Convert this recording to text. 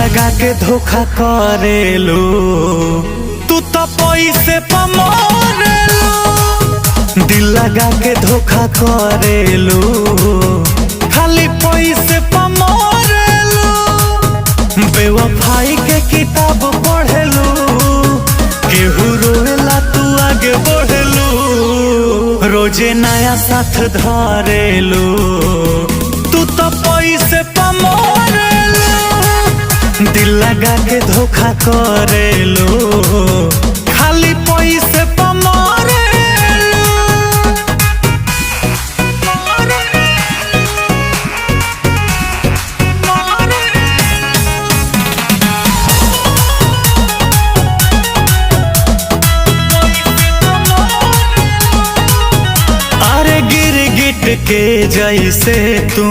लगा के धोखा करेलू, तू तो पैसे पर मरेलू। दिल लगा के धोखा करेलू, खाली पैसे पर मरेलू। बेवफाई के किताब पढ़ेलू, केहू रोएला तू आगे बढ़ेलू। रोजे नया साथ धरेलू, तू तो पैसे पर मरेलू। दिल लगा के धोखा करेलू, खाली पैसे पर मरेलू। अरे गिरगिट के जैसे तू